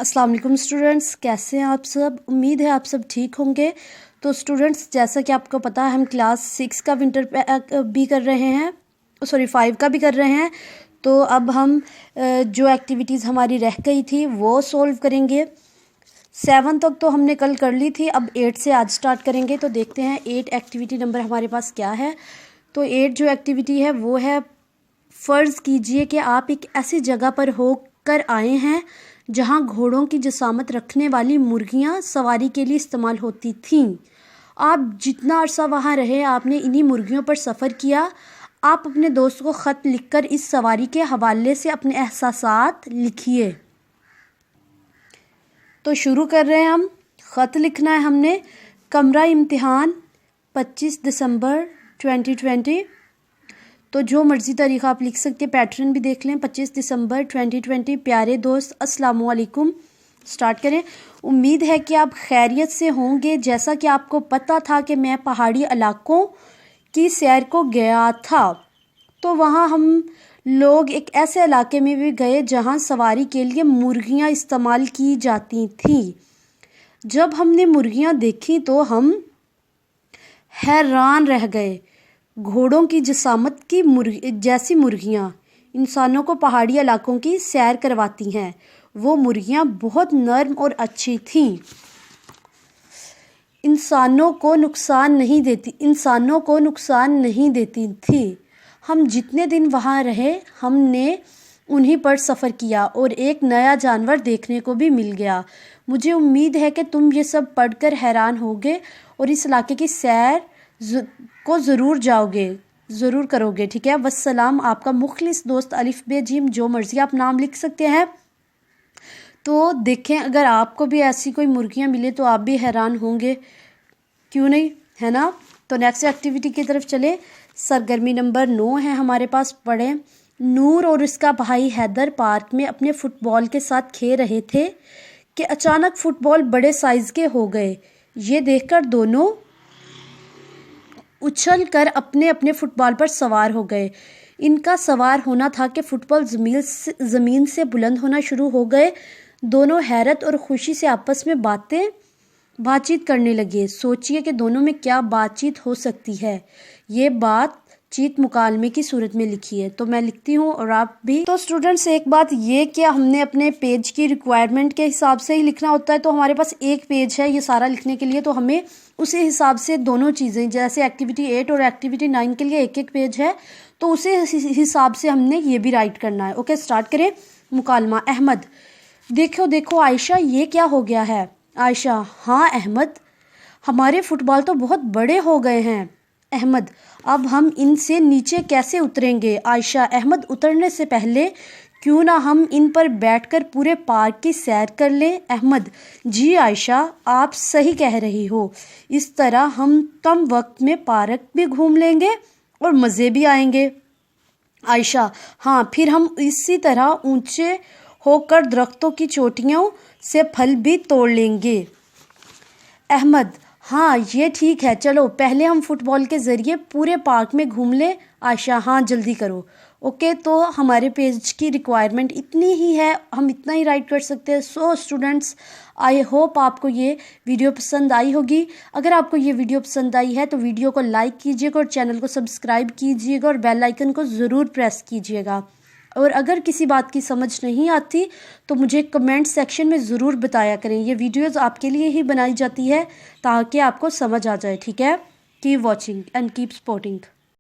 अस्सलाम वालेकुम स्टूडेंट्स, कैसे हैं आप सब। उम्मीद है आप सब ठीक होंगे। तो स्टूडेंट्स, जैसा कि आपको पता है हम क्लास 6 का विंटर भी कर रहे हैं, 5 का भी कर रहे हैं। तो अब हम जो एक्टिविटीज़ हमारी रह गई थी वो सॉल्व करेंगे। 7 तक तो हमने कल कर ली थी, अब 8 से आज स्टार्ट करेंगे। तो देखते हैं 8 एक्टिविटी नंबर हमारे पास क्या है। तो 8 जो एक्टिविटी है वो है, फ़र्ज़ कीजिए कि आप एक ऐसी जगह पर होकर आए हैं जहां घोड़ों की जसामत रखने वाली मुर्गियां सवारी के लिए इस्तेमाल होती थीं। आप जितना अरसा वहां रहे आपने इन्हीं मुर्गियों पर सफ़र किया। आप अपने दोस्त को ख़त लिखकर इस सवारी के हवाले से अपने एहसासात लिखिए। तो शुरू कर रहे हैं हम। ख़त लिखना है हमने। कमरा इम्तिहान 25 दिसंबर 2020। तो जो मर्ज़ी तारीख़ आप लिख सकते हैं, पैटर्न भी देख लें। 25 दिसंबर 2020। प्यारे दोस्त, अस्सलाम वालेकुम। स्टार्ट करें। उम्मीद है कि आप खैरियत से होंगे। जैसा कि आपको पता था कि मैं पहाड़ी इलाकों की सैर को गया था, तो वहाँ हम लोग एक ऐसे इलाके में भी गए जहाँ सवारी के लिए मुर्गियाँ इस्तेमाल की जाती थीं। जब हमने मुर्गियाँ देखी तो हम हैरान रह गए। घोड़ों की जसामत की जैसी मुर्गियाँ इंसानों को पहाड़ी इलाकों की सैर करवाती हैं। वो मुर्गियाँ बहुत नर्म और अच्छी थीं। इंसानों को नुकसान नहीं देती थी। हम जितने दिन वहाँ रहे हमने उन्हीं पर सफ़र किया और एक नया जानवर देखने को भी मिल गया। मुझे उम्मीद है कि तुम ये सब पढ़कर हैरान होगे और इस इलाके की सैर को ज़रूर करोगे। ठीक है। वस्सलाम, आपका मुखलिस दोस्त अलिफ बे जीम। जो मर्ज़ी आप नाम लिख सकते हैं। तो देखें, अगर आपको भी ऐसी कोई मुर्गियाँ मिले तो आप भी हैरान होंगे, क्यों नहीं, है ना। तो नेक्स्ट एक्टिविटी की तरफ चले। सरगर्मी नंबर 9 है हमारे पास। पढ़ें। नूर और उसका भाई हैदर पार्क में अपने फुटबॉल के साथ खेल रहे थे कि अचानक फुटबॉल बड़े साइज़ के हो गए। ये देखकर दोनों उछल कर अपने अपने फुटबॉल पर सवार हो गए। इनका सवार होना था कि फुटबॉल ज़मीन से बुलंद होना शुरू हो गए। दोनों हैरत और खुशी से आपस में बातचीत करने लगे। सोचिए कि दोनों में क्या बातचीत हो सकती है। ये बातचीत मुकालमे की सूरत में लिखी है। तो मैं लिखती हूँ और आप भी। तो स्टूडेंट्स, एक बात ये कि हमने अपने पेज की रिक्वायरमेंट के हिसाब से ही लिखना होता है। तो हमारे पास एक पेज है ये सारा लिखने के लिए, तो हमें उसी हिसाब से दोनों चीज़ें, जैसे एक्टिविटी 8 और एक्टिविटी 9 के लिए एक पेज है, तो उसी हिसाब से हमने ये भी राइट करना है। ओके, स्टार्ट करें। मुकालमा। अहमद, देखो आयशा, ये क्या हो गया है। आयशा, हाँ अहमद, हमारे फुटबॉल तो बहुत बड़े हो गए हैं। अहमद, अब हम इनसे नीचे कैसे उतरेंगे। आयशा, अहमद, उतरने से पहले क्यों ना हम इन पर बैठकर पूरे पार्क की सैर कर लें। अहमद, जी आयशा, आप सही कह रही हो। इस तरह हम कम वक्त में पार्क भी घूम लेंगे और मज़े भी आएंगे। आयशा, हाँ, फिर हम इसी तरह ऊंचे होकर दरख्तों की चोटियों से फल भी तोड़ लेंगे। अहमद, हाँ ये ठीक है, चलो पहले हम फुटबॉल के ज़रिए पूरे पार्क में घूम लें। आयशा, हाँ जल्दी करो। ओके, तो हमारे पेज की रिक्वायरमेंट इतनी ही है, हम इतना ही राइट कर सकते हैं। सो स्टूडेंट्स, आई होप आपको ये वीडियो पसंद आई होगी। अगर आपको ये वीडियो पसंद आई है तो वीडियो को लाइक कीजिएगा और चैनल को सब्सक्राइब कीजिएगा और बेल आइकन को ज़रूर प्रेस कीजिएगा। और अगर किसी बात की समझ नहीं आती तो मुझे कमेंट सेक्शन में ज़रूर बताया करें। ये वीडियोज़ आपके लिए ही बनाई जाती है ताकि आपको समझ आ जाए। ठीक है। Keep watching and keep supporting.